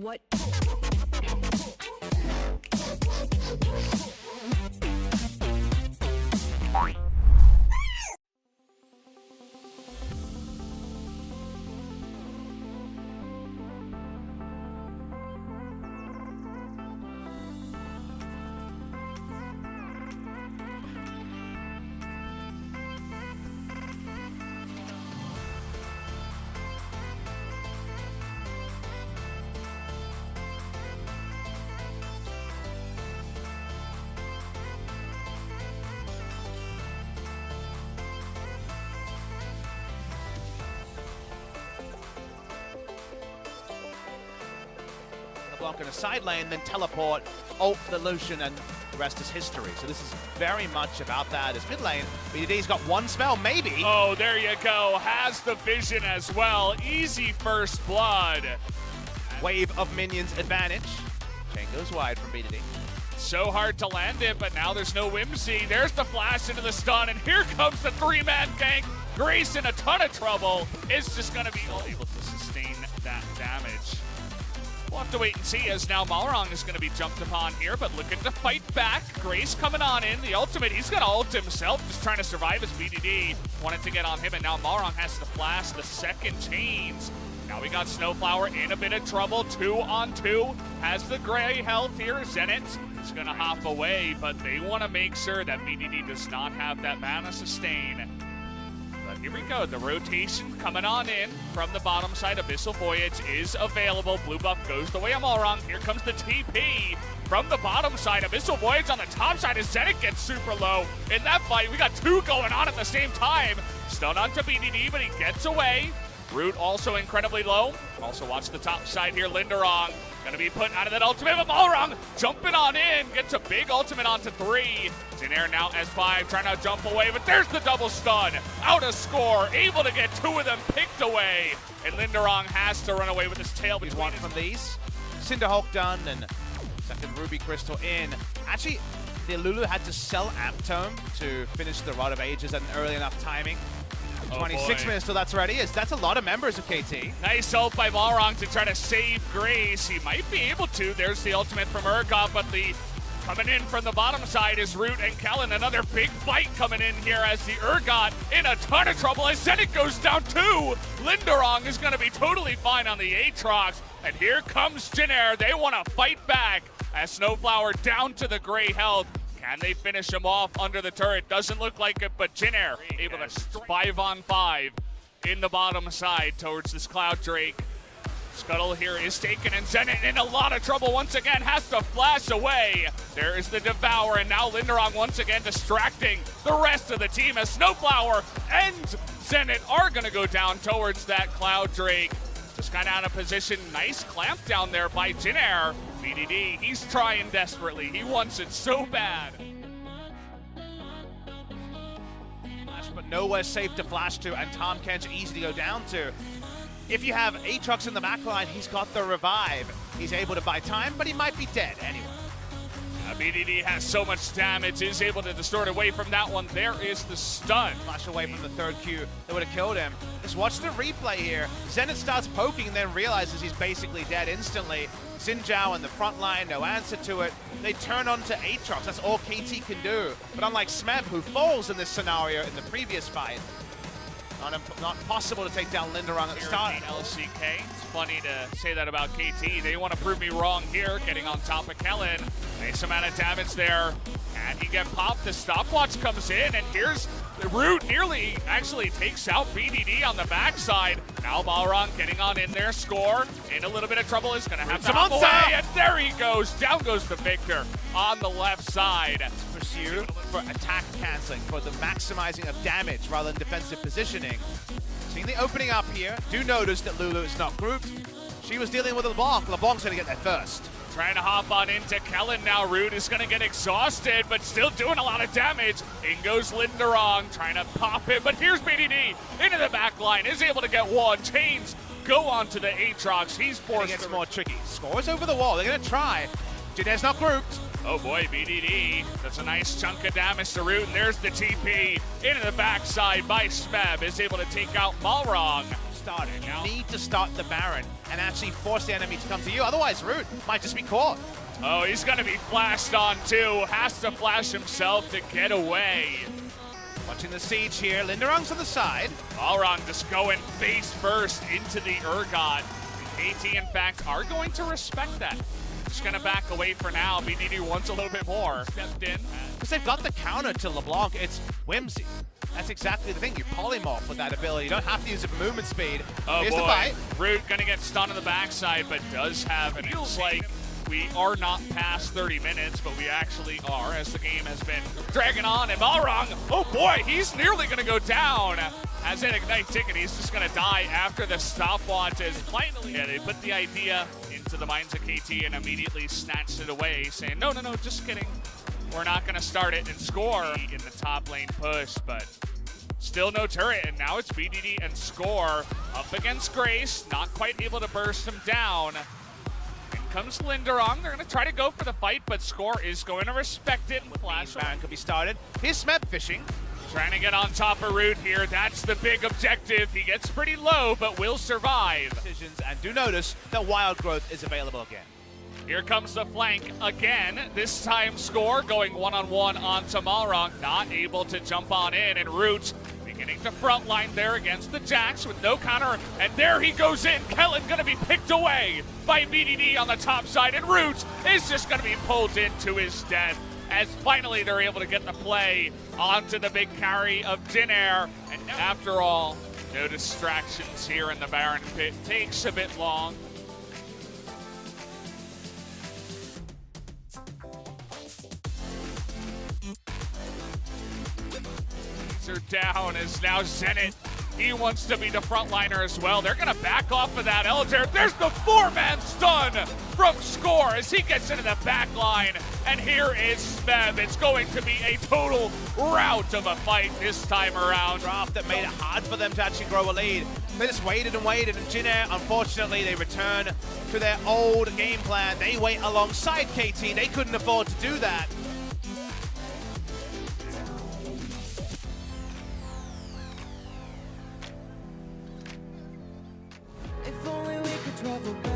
What? Block in a side lane, then teleport, ult the Lucian, and the rest is history. So this is very much about that. As mid lane, BDD's got one spell, maybe. Oh, there you go. Has the vision as well. Easy first blood. Wave of minions advantage. Chain goes wide from BDD. So hard to land it, but now there's no whimsy. There's the flash into the stun, and here comes the three-man gank. Grace in a ton of trouble. Is just going to be able to sustain that damage. We'll have to wait and see, as now Malrong is going to be jumped upon here, but looking to fight back. Grace coming on in. The ultimate, he's going to ult himself, just trying to survive as BDD wanted to get on him, and now Malrong has to flash the second chains. Now we got Snowflower in a bit of trouble. 2-on-2. Has the gray health here. Zenit is going to hop away, but they want to make sure that BDD does not have that mana sustain. But here we go, the rotation coming on in from the bottom side. Abyssal Voyage is available. Blue buff goes the way of Malrong. Here comes the TP from the bottom side. Abyssal Voyage on the top side as Zenit gets super low. In that fight, we got two going on at the same time. Stun onto BDD, but he gets away. Root also incredibly low. Also watch the top side here. Linderong gonna be put out of that ultimate, but Malrong jumping on in. Gets a big ultimate onto 3. Jinair now S5 trying to jump away, but there's the double stun. Out of Score, able to get two of them picked away. And Linderong has to run away with his tail between one from these. Cinderhawk done, and second Ruby Crystal in. Actually, the Lulu had to sell Amptome to finish the Rod of Ages at an early enough timing. 26 minutes till that's ready. That's a lot of members of KT. Nice ult by Malrong to try to save Grace. He might be able to. There's the ultimate from Urgot, but the coming in from the bottom side is Root and Kellen. Another big fight coming in here as the Urgot in a ton of trouble as Zenit goes down too. Linderong is going to be totally fine on the Aatrox. And here comes Jinair. They want to fight back as Snowflower down to the gray health. Can they finish him off under the turret? Doesn't look like it, but Jinair able to 5-on-5 in the bottom side towards this Cloud Drake. Scuttle here is taken, and Zenit in a lot of trouble once again, has to flash away. There is the Devour, and now Linderong once again distracting the rest of the team as Snowflower and Zenit are going to go down towards that Cloud Drake. Just kind of out of position. Nice clamp down there by Jinair. BDD, he's trying desperately. He wants it so bad. But nowhere safe to flash to, and Tahm Kench easy to go down to. If you have Aatrox in the backline, he's got the revive. He's able to buy time, but he might be dead anyway. BDD has so much damage, is able to distort away from that one. There is the stun. Flash away from the third Q that would have killed him. Just watch the replay here. Zenit starts poking and then realizes he's basically dead instantly. Xin Zhao in the front line, no answer to it. They turn on to Aatrox. That's all KT can do. But unlike Smeb, who falls in this scenario in the previous fight, not possible to take down Linderong at the start. LCK. It's funny to say that about KT. They want to prove me wrong here, getting on top of Kellen. Nice amount of damage there. And he get popped. The stopwatch comes in, and here's the Root nearly actually takes out BDD on the backside. Now Malrong getting on in there. Score in a little bit of trouble. Is going to have to hop away, and there he goes. Down goes the Victor on the left side. Pursue for attack canceling, for the maximizing of damage rather than defensive positioning. Seeing the opening up here, do notice that Lulu is not grouped. She was dealing with LeBlanc. LeBlanc's going to get there first. Trying to hop on into Kellen now. Root is going to get exhausted, but still doing a lot of damage. In goes Linderong, trying to pop it, but here's BDD into the back line. Is able to get one. Chains go on to the Aatrox. He's forced. It gets more tricky. Scores over the wall. They're going to try. Jinair's not grouped. Oh boy, BDD. That's a nice chunk of damage to Root, and there's the TP into the backside by Smeb. Is able to take out Malrong. started. You need to start the Baron and actually force the enemy to come to you. Otherwise, Root might just be caught. Oh, he's going to be flashed on too. Has to flash himself to get away. Watching the siege here. Linderung's on the side. Balrog just going face first into the Urgot. KT, in fact, are going to respect that. Just going to back away for now. BDD wants a little bit more. Stepped in. Because they've got the counter to LeBlanc. It's whimsy. That's exactly the thing. You polymorph with that ability. You don't have to use it for movement speed. Oh, here's boy. the bite. Root going to get stunned on the backside, but does have, it feels like we are not past 30 minutes, but we actually are, as the game has been dragging on. And Balrog, oh boy, he's nearly going to go down. As an Ignite ticket, he's just going to die after the stopwatch is finally. Yeah, they put the idea into the minds of KT and immediately snatched it away, saying, no, just kidding. We're not going to start it and score in the top lane push, but still no turret, and now it's BDD and Score up against Grace, not quite able to burst him down. In comes Linderung. They're going to try to go for the fight, but Score is going to respect it. Flash Baron could be started. Here's Smeb fishing. Trying to get on top of Root here. That's the big objective. He gets pretty low, but will survive. Decisions, and do notice that Wild Growth is available again. Here comes the flank again. This time Score going one-on-one onto Balrog. Not able to jump on in, and Root beginning to frontline there against the Jax with no counter, and there he goes in. Kellen gonna be picked away by BDD on the top side, and Root is just gonna be pulled into his death as finally they're able to get the play onto the big carry of Jinair. And after all, no distractions here in the Baron pit. Takes a bit long. Are down as now Zenit. He wants to be the frontliner as well. They're going to back off of that Elder. There's the four-man stun from Score as he gets into the back line. And here is Smeb. It's going to be a total rout of a fight this time around. Draft that made it hard for them to actually grow a lead. They just waited and waited, and Jinair, unfortunately, they return to their old game plan. They wait alongside KT. They couldn't afford to do that. If only we could travel back.